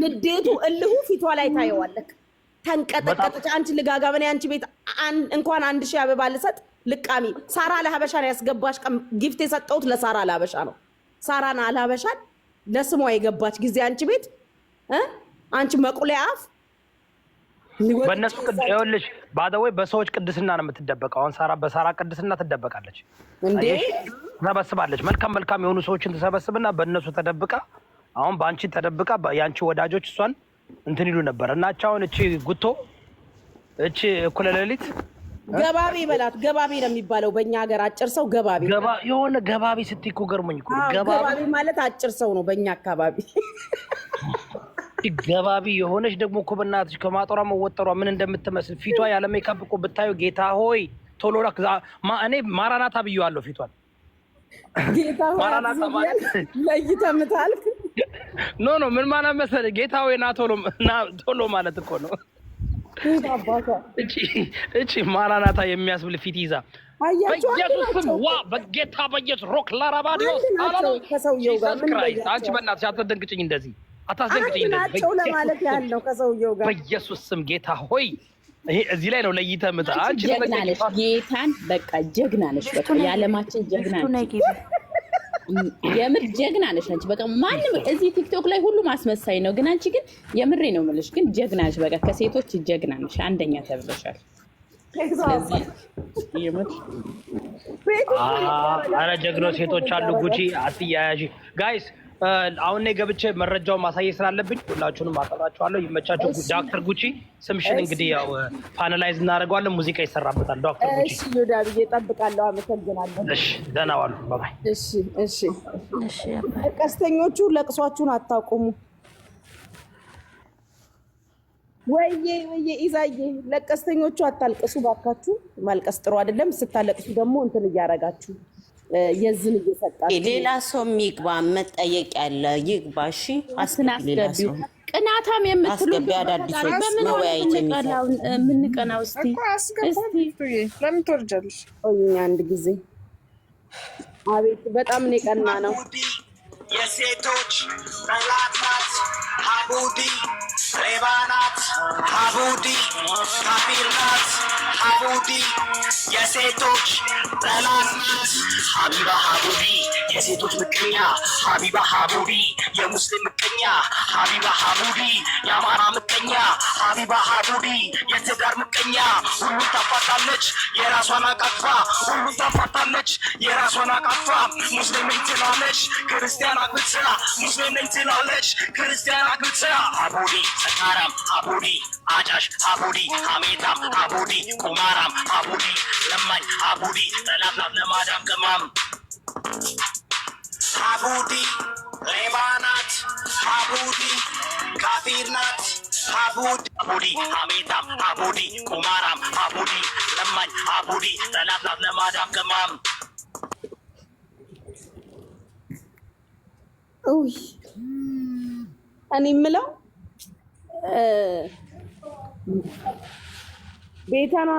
ንዴቱ እልሁ ፊቷ ላይ ታየዋለክ። ተንቀጠቀጠች። አንቺ ልጋጋ በኔ አንቺ ቤት እንኳን 1000 አበባ ልሰጥ ልቃሚ። ሳራ ለሀበሻ ነው ያስገባሽ። ጊፍት የሰጠሁት ለሳራ ለሀበሻ ነው። ሳራና ለሀበሻን ለስሟ የገባች ጊዜ አንቺ ቤት አንቺ መቁለያ አፍ በእነሱ ይኸውልሽ ባደወይ በሰዎች ቅድስና ነው የምትደበቀው። አሁን ሳራ በሳራ ቅድስና ትደበቃለች እንዴ? ተሰበስባለች። መልካም የሆኑ ሰዎችን ተሰበስብና በእነሱ ተደብቃ አሁን በአንቺ ተደብቃ ያንቺ ወዳጆች እሷን እንትን ይሉ ነበር። እና አሁን እቺ ጉቶ እቺ እኩለ ሌሊት ገባቢ በላት። ገባቢ ነው የሚባለው በእኛ ሀገር አጭር ሰው ገባቢ። የሆነ ገባቢ ስትይ እኮ ገርሞኝ እኮ ገባቢ ማለት አጭር ሰው ነው በእኛ አካባቢ። ገባቢ የሆነች ደግሞ እኮ በእናትሽ ከማጠሯ መወጠሯ ምን እንደምትመስል ፊቷ ያለ ሜካፕ እኮ ብታዩ ጌታ ሆይ ቶሎ ላክ። እኔ ማራናታ ብየዋለሁ ፊቷን። ጌታ ሆይ ማራናታ ማለት ለይተምታልክ ኖ ምን ማለት መሰለህ ጌታ ሆይ ና ቶሎ ማለት እኮ ነው። እቺ ማራናታ የሚያስብል ፊት ይዛ በኢየሱስም በጌታ በኢየሱስ ሮክ ላራባዲዮስ ከሰውየው ጋር ምን አንቺ በእናትሽ አትደንግጭኝ እንደዚህ አታስደንግጭኝ እንደዚህ ለማለት ያለው ከሰውየው ጋር በኢየሱስ ስም ጌታ ሆይ ይሄ እዚህ ላይ ነው ለይተህ ምታ። አንቺ ጀግና ነሽ ጌታን በቃ ጀግና ነሽ። በቃ የዓለማችን ጀግና ነሽ። የምር ጀግና ነሽ አንቺ። በቃ ማንም እዚህ ቲክቶክ ላይ ሁሉ ማስመሳይ ነው፣ ግን አንቺ ግን የምሬ ነው የምልሽ፣ ግን ጀግና ነሽ። በቃ ከሴቶች ጀግና ነሽ፣ አንደኛ ተብለሻል። ስለዚህ የምር አረ ጀግኖ ሴቶች አሉ። ጉቺ አትያያዥ ጋይስ። አሁን እኔ ገብቼ መረጃውን ማሳየት ስላለብኝ ሁላችሁንም አቀርባችኋለሁ። ይመቻችሁ። ዶክተር ጉቺ ስምሽን እንግዲህ ያው ፓናላይዝ እናደርገዋለን። ሙዚቃ ይሰራበታል። ዶክተር ጉቺ እሺ፣ ዮዳብ እጠብቃለሁ። አመሰግናለሁ። እሺ፣ ደህና ዋሉ። ባይ። እሺ። ቀስተኞቹ ለቅሷችሁን አታቆሙ። ወይዬ ኢዛዬ፣ ለቀስተኞቹ አታልቅሱ ባካችሁ። ማልቀስ ጥሩ አይደለም። ስታለቅሱ ደግሞ እንትን እያረጋችሁ የዝን እየሰጣችሁ ሌላ ሰው የሚግባ መጠየቅ ያለ ይግባ። እሺ አስናስገቢው ቅናታም የምትሉ መወያየት የምንቀናው እስቲ ለምን ትወርጃለሽ? ቆይኛ አንድ ጊዜ። አቤት በጣም ነው የቀና ነው። የሴቶች ጠላት ናት ሀቡዲ፣ ሌባ ናት ሀቡዲ፣ ካፊር ናት ሀቡዲ፣ የሴቶች ጠላት ናት ሀቢባ ሀቡዲ፣ የሴቶች ምቀኛ ሀቢባ ሀቡዲ፣ የሙስሊም ምቀኛ ሀቢባ ሀቡዲ፣ የአማራ ምቀኛ ሀቢባ ሀቡዲ፣ የትዳር ምቀኛ ሁሉን ታፋታለች የራሷን አቃፋ፣ ሁሉን ታፋታለች የራሷን አቃፋ። ሙስሊም ነኝ ትላለች ክርስቲያን አግብታ፣ ሙስሊም ነኝ ትላለች ክርስቲያን አግብታ። ሀቡዲ ሰካራም ሀቡዲ፣ አጫሽ ሀቡዲ፣ ሀሜታም ሀቡዲ፣ ቁማራም ሀቡዲ፣ ለማኝ ሀቡዲ፣ ጠላትናት ለማዳም ቅማም ሀቡዲ፣ ሌባ ናት ሀቡዲ፣ ካፊር ናት ሀቡዲ፣ ሀሜታም ሀቡዲ፣ ቁማራም ሀቡዲ፣ ለማኝ ሀቡዲ፣ ጠላትናት ለማዳም ቅማም። እኔ የምለው ቤተና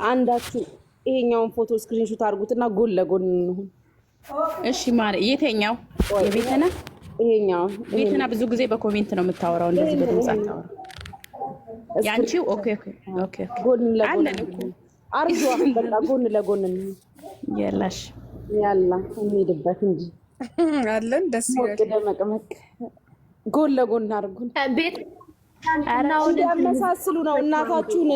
አንዳችሁ ይሄኛውን ፎቶ ስክሪንሾት አድርጉትና ጎን ለጎን እንሁን። እሺ ማለት የትኛው የቤተና? ይሄኛው ቤተና ብዙ ጊዜ በኮሜንት ነው የምታወራው፣ እንደዚህ በድምጽ አታወራ። ያንቺው ኦኬ ጎን ለጎን አርጆ በቃ ጎን ለጎን እንሁን። ያላሽ ያላ እንሂድበት እንጂ አለን ደስ ይላል። ደመቅመቅ ጎን ለጎን አድርጉን። ቤት እንድታመሳስሉ ነው። እናታችሁን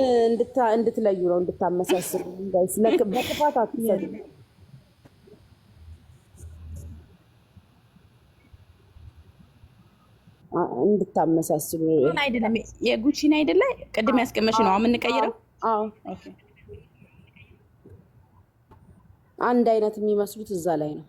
እንድትለዩ ነው። እንድታመሳስሉ ጋይስ። በክፋት አትሰሩ። እንድታመሳስሉ አይደለም። የጉቺን አይደለ ቅድም ያስቀመሽ ነው የምንቀይረው። አዎ ኦኬ። አንድ አይነት የሚመስሉት እዛ ላይ ነው።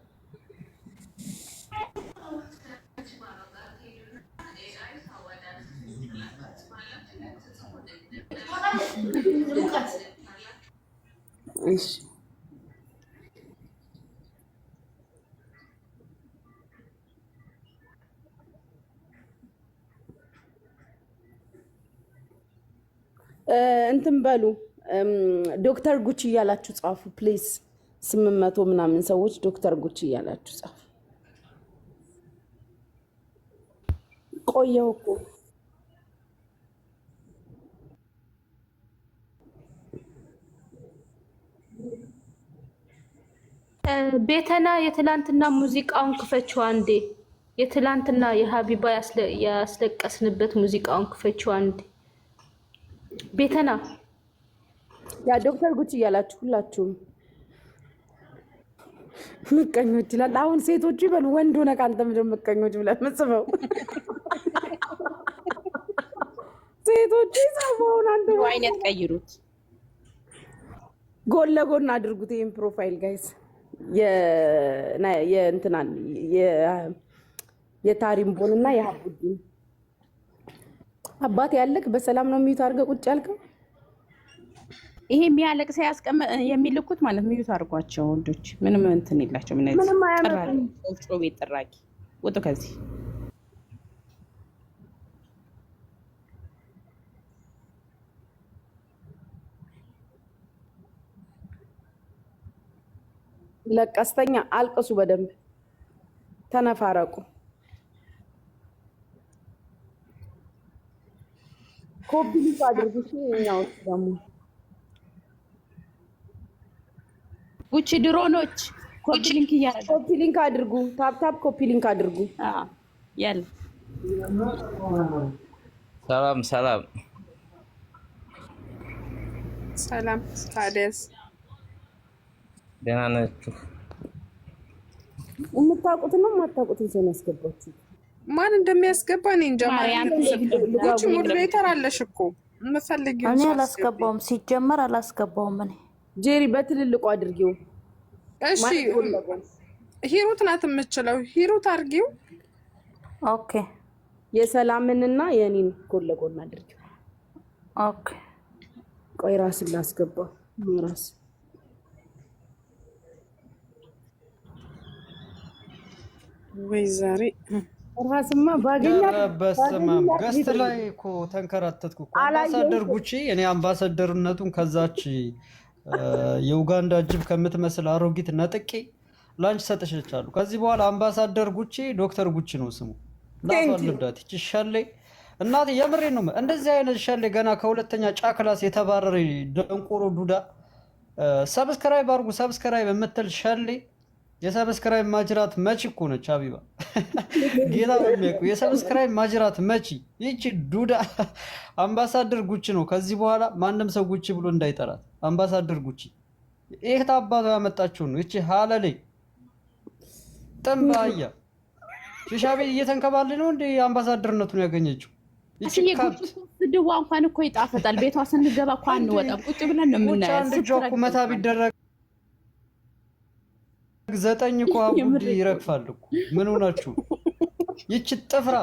እሺ እንትን በሉ ዶክተር ጉቺ እያላችሁ ጻፉ ፕሊዝ። 800 ምናምን ሰዎች ዶክተር ጉቺ እያላችሁ ጻፉ። ቆየው እኮ ቤተና የትላንትና ሙዚቃውን ክፈችው አንዴ። የትላንትና የሀቢባ ያስለቀስንበት ሙዚቃውን ክፈችው አንዴ። ቤተና ያ ዶክተር ጉቺ እያላችሁ ሁላችሁም ምቀኞች ይላል። አሁን ሴቶቹ ይበሉ ወንድ ሆነ ከአንተ ምንድን ምቀኞች ብለህ ምጽፈው ሴቶቹ ይጻፈውን አንተ አይነት ቀይሩት፣ ጎን ለጎን አድርጉት ይሄን ፕሮፋይል ጋይስ። የእንትናን የታሪምቦንና የሀቡዲን አባት ያለክ በሰላም ነው የሚዩት አድርገህ ቁጭ ያልከው። ይሄ የሚያለቅስ የሚልኩት ማለት ሚዩት አድርጓቸው ወንዶች። ምንም እንትን የላቸው። ምንም አያመጡም። ወፍጮ ቤት ጥራጊ ወጡ ከዚህ ለቀስተኛ አልቅሱ፣ በደንብ ተነፋረቁ። ኮፒ ሊንክ አድርጉ። እኛው ደግሞ ውጪ ድሮኖች ኮፒ ሊንክ እያደረጉ ኮፒ ሊንክ አድርጉ። ታፕ ታፕ ኮፒ ሊንክ አድርጉ። ያለ ሰላም ሰላም ሰላም። ታዲያስ ደህና ናችሁ? የምታውቁት ነው የማታውቁትን ሰው ያስገባችሁ። ማን እንደሚያስገባ እኔ እንጃ። ጉቺ ሞዴሬተር አለሽ እኮ የምፈልጊው። እኔ አላስገባውም፣ ሲጀመር አላስገባውም። እኔ ጄሪ በትልልቁ አድርጊው። እሺ ሂሩት ናት የምችለው። ሂሩት አድርጊው። ኦኬ። የሰላምንና የኔን ጎን ለጎን አድርጊው። ኦኬ። ቆይ ራስን ላስገባ። ራስ ወይ ዛሬ ራስማ ባገኛ በስማም ገስት ላይ እኮ ተንከራተትኩ እኮ። አምባሳደር ጉቺ እኔ አምባሳደርነቱን ከዛች የኡጋንዳ ጅብ ከምትመስል አሮጊት ነጥቄ ላንች ሰጥሽቻለሁ። ከዚህ በኋላ አምባሳደር ጉቺ ዶክተር ጉቺ ነው ስሙ። እናቷን ልብዳት ይቺ ሸሌ እናት የምሬን ነው። እንደዚህ አይነት ሸሌ ገና ከሁለተኛ ጫ ክላስ የተባረረ ደንቆሮ ዱዳ ሰብስክራይብ አድርጉ። ሰብስክራይብ የምትል ሸሌ የሰብስክራይብ ማጅራት መቺ እኮ ነች ሀቢባ። ጌታ በሚያውቁ የሰብስክራይብ ማጅራት መቺ ይቺ ዱዳ አምባሳደር ጉቺ ነው። ከዚህ በኋላ ማንም ሰው ጉቺ ብሎ እንዳይጠራት አምባሳደር ጉቺ። ይሄ ታባቷ ያመጣችው ነው። ይቺ ሀለሌ ጥምባያ ሺሻ ቤት እየተንከባለ ነው እንደ አምባሳደርነቱን ያገኘችው። እሺ ስድዋ እንኳን እኮ ይጣፈጣል። ቤቷ ስንገባ እኮ አንወጣም፣ ቁጭ ብለን ነው የምናየው። አንድ ጆክ መታ ቢደረግ ዘጠኝ እኮ አቡዲ ይረግፋል እኮ። ምን ሆናችሁ? ይቺ ጥፍራ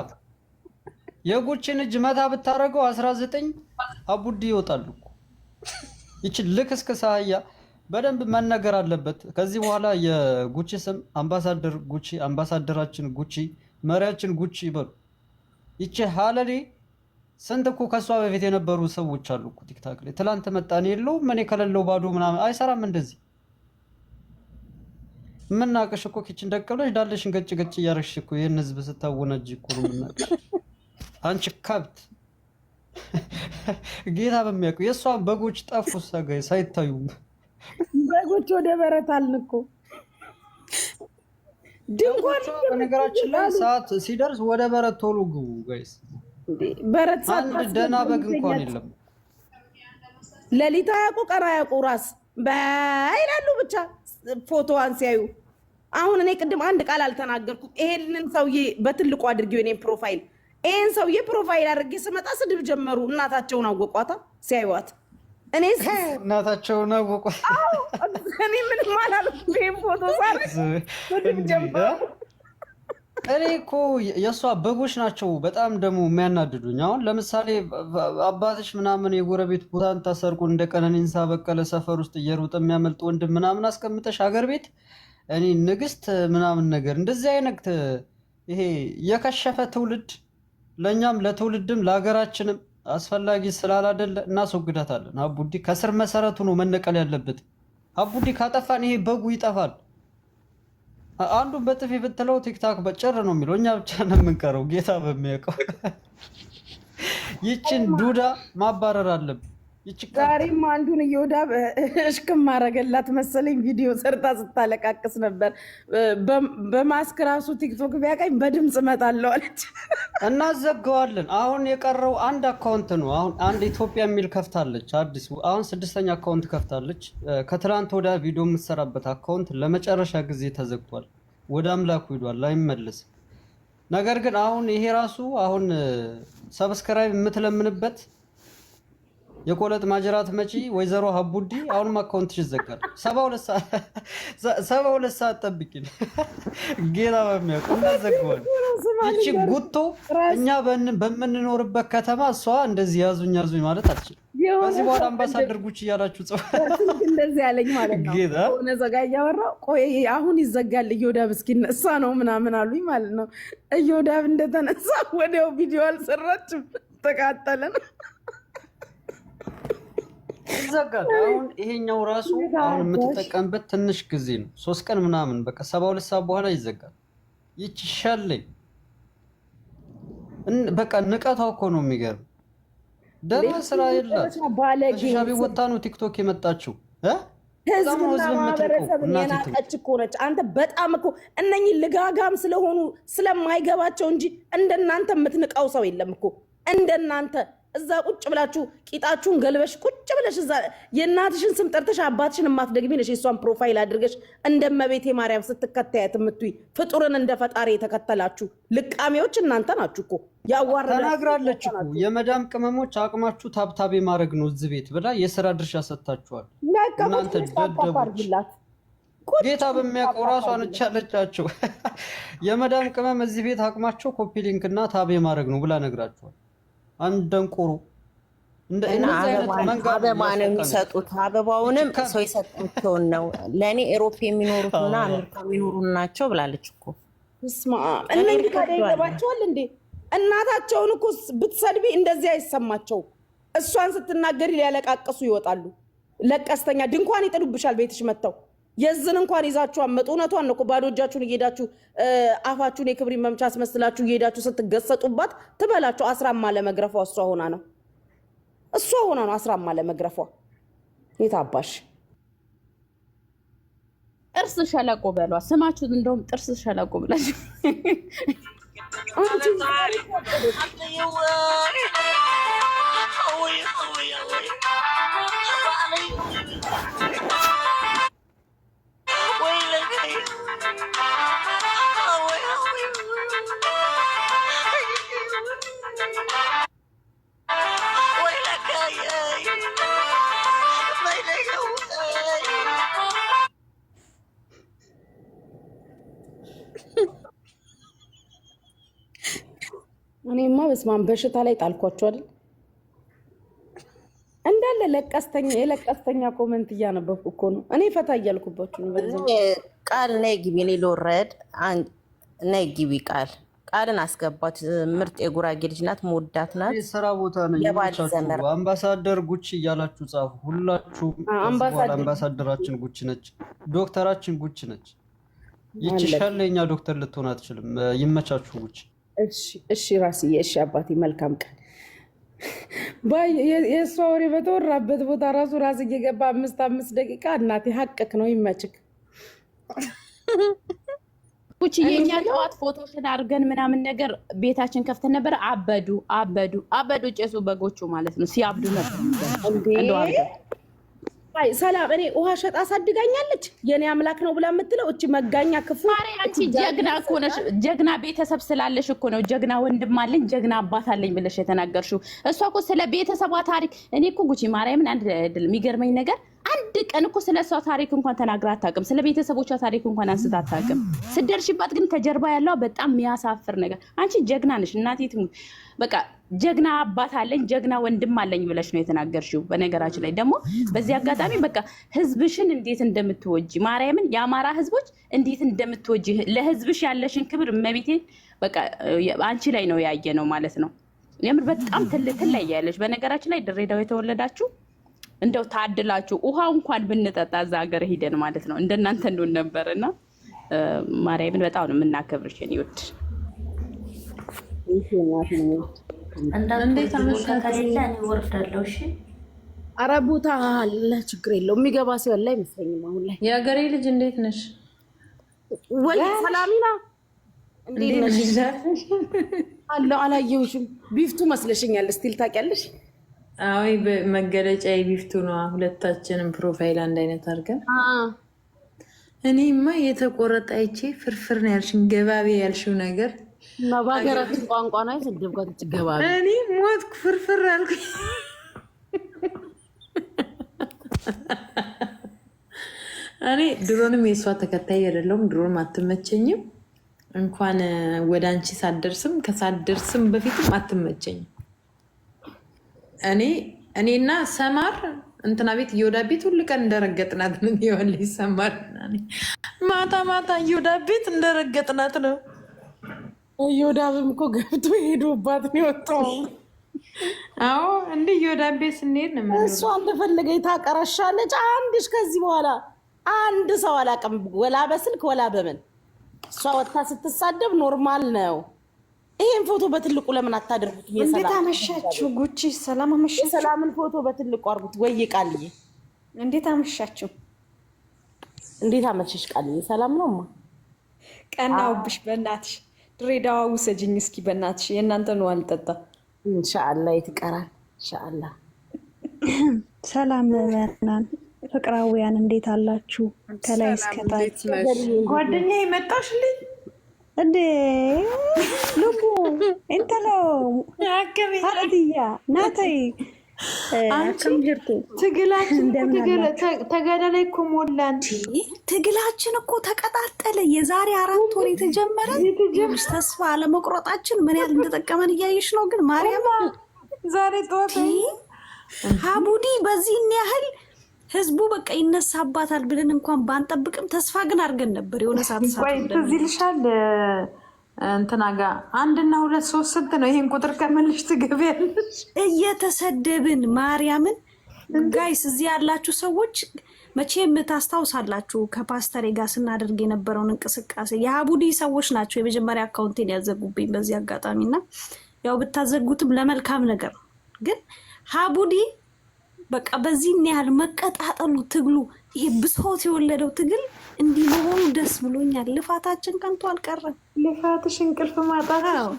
የጉቺን እጅ መታ ብታረገው 19 አቡዲ ይወጣል እኮ። ይቺ ልክስክስ አህያ በደንብ መነገር አለበት። ከዚህ በኋላ የጉቺ ስም አምባሳደር ጉቺ፣ አምባሳደራችን ጉቺ፣ መሪያችን ጉቺ ይበሉ። ይቺ ሀለሌ ስንት እኮ ከሷ በፊት የነበሩ ሰዎች አሉ እኮ ቲክታክ ላይ። ትላንት መጣን የለውም እኔ ከሌለው ባዶ ምናምን አይሰራም እንደዚህ። ምናቀሽ እኮ ኪችን ደቀብለሽ ዳለሽን ገጭ ገጭ እያረግሽ እኮ ይህን ህዝብ ስታወናጅ እኮ ነው ምናቀሽ። አንቺ ከብት ጌታ በሚያውቁ የእሷ በጎች ጠፉ ሰጋይ ሳይታዩ በጎች ወደ በረት አልን እኮ። ድንኳን በነገራችን ላይ ሰዓት ሲደርስ ወደ በረት ቶሎ ግቡ ጋይስ። በረት አንድ ደህና በግ እንኳን የለም። ሌሊት አያውቁ ቀን አያውቁ ራስ በይላሉ ብቻ ፎቶዋን ሲያዩ። አሁን እኔ ቅድም አንድ ቃል አልተናገርኩም። ይሄንን ሰውዬ በትልቁ አድርጌው እኔ ፕሮፋይል ይሄን ሰውዬ ፕሮፋይል አድርጌ ስመጣ ስድብ ጀመሩ። እናታቸውን አወቋታ ሲያዩዋት። እኔ እናታቸውን አወቋት። እኔ ምንም አላልኩም። ይሄን ፎቶ ሳረግ ስድብ ጀመሩ። እኔ እኮ የእሷ በጎች ናቸው በጣም ደግሞ የሚያናድዱኝ። አሁን ለምሳሌ አባትሽ ምናምን የጎረቤት ቦታን ታሰርቁ እንደ ቀነኒሳ በቀለ ሰፈር ውስጥ እየሮጠ የሚያመልጥ ወንድም ምናምን አስቀምጠሽ ሀገር ቤት እኔ ንግስት ምናምን ነገር እንደዚህ አይነት ይሄ የከሸፈ ትውልድ ለእኛም ለትውልድም ለሀገራችንም አስፈላጊ ስላላደለ እናስወግዳታለን። አቡዲ ከስር መሰረቱ ነው መነቀል ያለበት። አቡዲ ካጠፋን ይሄ በጉ ይጠፋል። አንዱን በጥፊ ብትለው ቲክታክ በጭር ነው የሚለው። እኛ ብቻ ነው የምንቀረው። ጌታ በሚያውቀው ይችን ዱዳ ማባረር አለብን። ዛሬም አንዱን እየወዳብ እሽክም ማረገላት መሰለኝ ቪዲዮ ሰርታ ስታለቃቅስ ነበር። በማስክ ራሱ ቲክቶክ ቢያቀኝ በድምፅ እመጣለሁ አለች። እናዘገዋለን። አሁን የቀረው አንድ አካውንት ነው። አሁን አንድ ኢትዮጵያ የሚል ከፍታለች አዲስ። አሁን 6ኛ አካውንት ከፍታለች። ከትላንት ወዳ ቪዲዮ የምትሰራበት አካውንት ለመጨረሻ ጊዜ ተዘግቷል። ወደ አምላኩ ሄዷል፣ አይመለስም። ነገር ግን አሁን ይሄ ራሱ አሁን ሰብስክራይብ የምትለምንበት የቆለጥ ማጅራት መጪ ወይዘሮ ሀቡዲ አሁንም አካውንትሽ ይዘጋል። 72 ሰዓት ጠብቂን። ጌታ በሚያውቀው እናዘጋዋለን። ይቺ ጉቶ እኛ በምንኖርበት ከተማ እሷ እንደዚህ ያዙኝ ማለት አትችልም። ከዚህ በኋላ አምባሳደር ጉቺ እያላችሁ እንደዚህ ያለኝ ማለት ነው። ሆነ ዘጋ እያወራሁ ቆይ አሁን ይዘጋል እዮዳብ እስኪነሳ ነው ምናምን አሉኝ ማለት ነው። እዮዳብ እንደተነሳ ወዲያው ቪዲዮ አልሰራችም፣ ተቃጠለን። ይዘጋል። አሁን ይሄኛው ራሱ አሁን የምትጠቀምበት ትንሽ ጊዜ ነው፣ 3 ቀን ምናምን በቃ 72 ሰዓት በኋላ ይዘጋል። ይቺ ሻለኝ በቃ ንቀቷ እኮ ነው የሚገርም። ደህና ስራ የላት በሻቢ ወጣ ነው ቲክቶክ የመጣችው። ህዝብና ማህበረሰብን የናቀች እኮ ነች። አንተ በጣም እኮ እነኚህ ልጋጋም ስለሆኑ ስለማይገባቸው እንጂ እንደናንተ የምትንቀው ሰው የለም እኮ እንደናንተ። እዛ ቁጭ ብላችሁ ቂጣችሁን ገልበሽ ቁጭ ብለሽ እዛ የእናትሽን ስም ጠርተሽ አባትሽን የማትደግሚ ነሽ። የሷን ፕሮፋይል አድርገሽ እንደመቤቴ ማርያም ስትከታያት የምትይ ፍጡርን እንደ ፈጣሪ የተከተላችሁ ልቃሜዎች እናንተ ናችሁ እኮ። ተናግራለች እኮ የመዳም ቅመሞች አቅማችሁ ታብታቤ ማድረግ ነው እዚህ ቤት ብላ የስራ ድርሻ ሰጥታችኋል። እናንተ ደደቦች ጌታ በሚያውቀው ራሷ ነች ያለቻቸው። የመዳም ቅመም እዚህ ቤት አቅማቸው ኮፒ ሊንክ እና ታቤ ማድረግ ነው ብላ ነግራችኋል። አንደንቆሩ አበባ ነው የሚሰጡት። አበባውንም ሰው የሰጣቸውን ነው። ለእኔ ኤሮፕ የሚኖሩትና አሜሪካ የሚኖሩ ናቸው ብላለች እኮ። ስማ እነዚህ ታዲያ ይገባቸዋል እንዴ? እናታቸውን እኮ ብትሰድቢ እንደዚህ አይሰማቸው። እሷን ስትናገሪ ሊያለቃቅሱ ይወጣሉ። ለቀስተኛ ድንኳን ይጥሉብሻል ቤትሽ መጥተው። የዝን እንኳን ይዛችሁ አመጡ። እውነቷን ነው እኮ ባዶ እጃችሁን እየሄዳችሁ አፋችሁን የክብሪ መምቻ አስመስላችሁ እየሄዳችሁ ስትገሰጡባት ትበላችሁ። አስራማ ለመግረፏ እሷ ሆና ነው አስራማ ለመግረፏ። የታባሽ ጥርስ ሸለቆ በሏ። ስማችሁት እንደውም ጥርስ ሸለቆ ብላችሁ እኔማ በስማም በሽታ ላይ ጣልኳቸው አይደል እንዳለ የለቀስተኛ ኮሜንት እያነበብኩ እኮ ነው። እኔ ፈታ እያልኩባችሁ ነው። በዚህ ቃል ነይ ግቢ፣ እኔ ልወረድ። ነይ ግቢ ቃልን አስገባት። ምርጥ የጉራጌ ልጅ ናት፣ መወዳት ናት። ስራ ቦታ ነኝ። አምባሳደር ጉቺ እያላችሁ ጻፉ ሁላችሁ። አምባሳደራችን ጉቺ ነች፣ ዶክተራችን ጉቺ ነች። ይችሻል የኛ ዶክተር ልትሆን አትችልም። ይመቻችሁ ጉቺ። እሺ ራስዬ፣ እሺ አባቴ፣ መልካም ቀን። የእሷ ወሬ በተወራበት ቦታ ራሱ ራስ እየገባ 5 ደቂቃ እናቴ ሀቅክ ነው። ይመችክ ጉቺ። የኛ ጠዋት ፎቶሽን አድርገን ምናምን ነገር ቤታችን ከፍተን ነበር። አበዱ ጨሱ በጎቹ ማለት ነው። ሲያብዱ ነበር። ሰላም እኔ ውሃ ሸጣ አሳድጋኛለች። የኔ አምላክ ነው ብላ የምትለው እቺ መጋኛ ክፉ። አንቺ ጀግና እኮ ነሽ። ጀግና ቤተሰብ ስላለሽ እኮ ነው ጀግና ወንድም አለኝ ጀግና አባት አለኝ ብለሽ የተናገርሽው። እሷ እኮ ስለ ቤተሰቧ ታሪክ እኔ እኮ ጉቺ ማርያምን አንድ የሚገርመኝ ነገር አንድ ቀን እኮ ስለ እሷ ታሪክ እንኳን ተናግራ አታውቅም። ስለ ቤተሰቦቿ ታሪክ እንኳን አንስታ አታውቅም። ስደርሽባት ግን ከጀርባ ያለው በጣም የሚያሳፍር ነገር። አንቺ ጀግና ነሽ እናቴ ትሙት። በቃ ጀግና አባት አለኝ ጀግና ወንድም አለኝ ብለሽ ነው የተናገርሽው። በነገራችን ላይ ደግሞ በዚህ አጋጣሚ በቃ ህዝብሽን እንዴት እንደምትወጂ ማርያምን፣ የአማራ ህዝቦች እንዴት እንደምትወጂ ለህዝብሽ ያለሽን ክብር እመቤቴ በቃ አንቺ ላይ ነው ያየ ነው ማለት ነው። የምር በጣም ትለያለሽ። በነገራችን ላይ ድሬዳዋ የተወለዳችሁ እንደው ታድላችሁ። ውሃ እንኳን ብንጠጣ እዛ ሀገር ሂደን ማለት ነው እንደናንተ እንደሆነ ነበርና ማርያምን በጣም ነው የምናከብርሽ የኔ ውድ። እንዴት ከሌለ እኔ ወርዳለሁ። እሺ ኧረ ቦታ አለ፣ ችግር የለውም። የሚገባ ሰው ያለ አይመስለኝም አሁን ላይ። የሀገሬ ልጅ እንዴት ነሽ? ወይ ሰላሚና እንዴት ነሽ? አለ አላየሁሽም። ቢፍቱ መስለሽኛል። ስቲል ታውቂያለሽ? አይ መገለጫ የቢፍቱ ነው። ሁለታችንም ፕሮፋይል አንድ አይነት አድርገን እኔማ የተቆረጠ አይቼ ፍርፍር ነው ያልሽኝ፣ ገባቤ ያልሽው ነገር እና በሀገራችን ቋንቋ ነው አይሰደብኳት ገባቤ። እኔ ሞትኩ ፍርፍር አልኩኝ። እኔ ድሮንም የእሷ ተከታይ አይደለሁም፣ ድሮንም አትመቸኝም። እንኳን ወደ አንቺ ሳደርስም ከሳደርስም በፊትም አትመቸኝም። እኔና ሰማር እንትና ቤት እዮዳ ቤት ሁሉ ቀን እንደረገጥናት ነው። ይወል ይሰማር ማታ ማታ እዮዳ ቤት እንደረገጥናት ነው። እዮዳብም እኮ ገብቶ ሄዶባት ነው የወጣው። አዎ እንደ እዮዳ ቤት ስንሄድ ነው እሷ እንደፈለገ ታቀራሻለች። አንድሽ ከዚህ በኋላ አንድ ሰው አላውቅም፣ ወላ በስልክ ወላ በምን እሷ ወጥታ ስትሳደብ ኖርማል ነው። ይሄን ፎቶ በትልቁ ለምን አታደርጉት? እንዴት አመሻችሁ? ጉቺ ሰላም አመሻችሁ? ሰላምን ፎቶ በትልቁ አርጉት። ወይ ቃልዬ እንዴት አመሻችሁ? እንዴት አመሸሽ ቃልዬ? ሰላም ነውማ። ቀናውብሽ። በእናትሽ ድሬዳዋ ውሰጅኝ እስኪ በእናትሽ። የእናንተ ነው አልጠጣ። ኢንሻአላህ ይትቀራል ኢንሻአላህ። ሰላም መናን ፍቅራውያን እንዴት አላችሁ? ከላይ እስከታች ጓደኛዬ መጣሽልኝ እንዴ? ልቡ እንተሎ ሀረድያ ናተይ ትግላችን ተጋዳላይ እኮ ሞላን። ትግላችን እኮ ተቀጣጠለ። የዛሬ 4 ወር የተጀመረ ተስፋ አለመቁረጣችን ምን ያህል እንደጠቀመን እያየሽ ነው። ግን ማርያም ዛሬ ጠዋት ሀቡዲ በዚህን ያህል ህዝቡ በቃ ይነሳባታል ብለን እንኳን ባንጠብቅም ተስፋ ግን አድርገን ነበር። የሆነ ሰዓት ትዝ ይልሻል እንትና ጋር 1 እና 2 3 ስንት ነው? ይሄን ቁጥር ከመልሽ ትገቢያለሽ። እየተሰደብን ማርያምን ጋይስ፣ እዚህ ያላችሁ ሰዎች መቼም ታስታውሳላችሁ ከፓስተሬ ጋር ስናደርግ የነበረውን እንቅስቃሴ። የሀቡዲ ሰዎች ናቸው የመጀመሪያ አካውንቴን ያዘጉብኝ በዚህ አጋጣሚና ያው ብታዘጉትም ለመልካም ነገር ነው። ግን ሀቡዲ በቃ በዚህን ያህል መቀጣጠሉ ትግሉ ይሄ ብሶት የወለደው ትግል እንዲህ መሆኑ ደስ ብሎኛል። ልፋታችን ከንቱ አልቀረም። ልፋትሽ እንቅልፍ ማጣት ነው።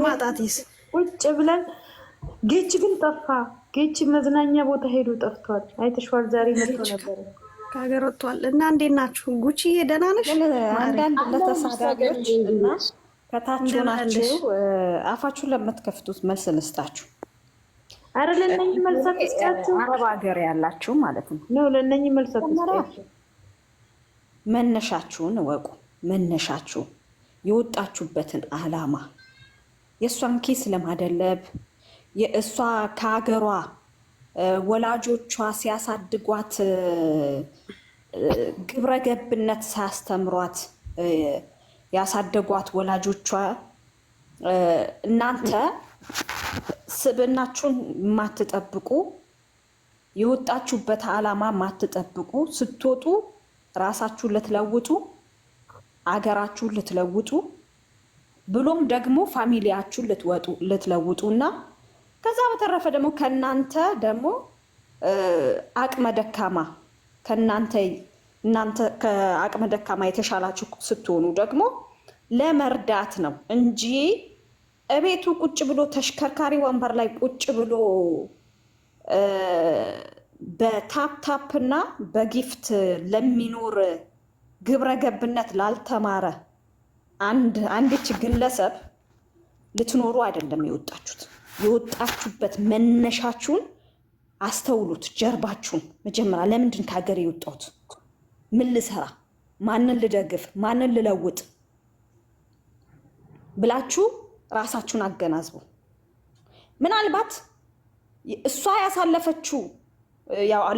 ማጣትስ ቁጭ ብለን ጌች ግን ጠፋ። ጌች መዝናኛ ቦታ ሄዶ ጠፍቷል። አይተሽዋል? ዛሬ መጥቶ ነበር ከሀገር ወጥቷል። እና እንዴት ናችሁ? ጉቺ ደህና ነሽ? አንዳንድ ለተሳዳቢዎች እና ከታች ናችሁ አፋችሁን ለምትከፍቱት መልስ ልስጣችሁ። አረ ለነኝ መልሳት እስካችሁ አረብ ሀገር ያላችሁ ማለት ነው ለነኝ መልሳት እስካችሁ መነሻችሁን እወቁ። መነሻችሁ የወጣችሁበትን አላማ የእሷን ኬስ ለማደለብ የእሷ ከሀገሯ ወላጆቿ ሲያሳድጓት ግብረ ገብነት ሳያስተምሯት ያሳደጓት ወላጆቿ እናንተ ስብናችሁን ማትጠብቁ የወጣችሁበት አላማ ማትጠብቁ ስትወጡ ራሳችሁን ልትለውጡ አገራችሁን ልትለውጡ ብሎም ደግሞ ፋሚሊያችሁን ልትለውጡ እና ከዛ በተረፈ ደግሞ ከእናንተ ደግሞ አቅመ ደካማ እናንተ ከአቅመ ደካማ የተሻላችሁ ስትሆኑ ደግሞ ለመርዳት ነው እንጂ እቤቱ ቁጭ ብሎ ተሽከርካሪ ወንበር ላይ ቁጭ ብሎ በታፕታፕ እና በጊፍት ለሚኖር ግብረ ገብነት ላልተማረ አንዲች ግለሰብ ልትኖሩ አይደለም የወጣችሁት። የወጣችሁበት መነሻችሁን አስተውሉት። ጀርባችሁን መጀመሪያ ለምንድን ከሀገር የወጣሁት? ምን ልሰራ፣ ማንን ልደግፍ፣ ማንን ልለውጥ ብላችሁ ራሳችሁን አገናዝቡ። ምናልባት እሷ ያሳለፈችው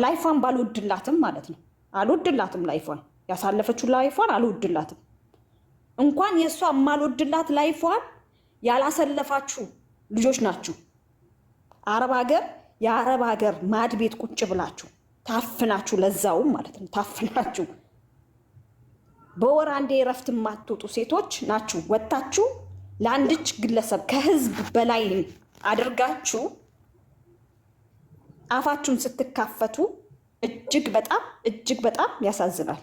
ላይፏን ባልወድላትም ማለት ነው። አልወድላትም፣ ላይፏን ያሳለፈችው ላይፏን አልወድላትም። እንኳን የእሷ የማልወድላት ላይፏን ያላሰለፋችሁ ልጆች ናችሁ። አረብ ሀገር የአረብ ሀገር ማድ ቤት ቁጭ ብላችሁ ታፍናችሁ፣ ለዛውም ማለት ነው ታፍናችሁ በወር አንዴ እረፍት የማትወጡ ሴቶች ናችሁ። ወታችሁ ለአንድች ግለሰብ ከህዝብ በላይ አድርጋችሁ አፋችሁን ስትካፈቱ እጅግ በጣም ያሳዝናል።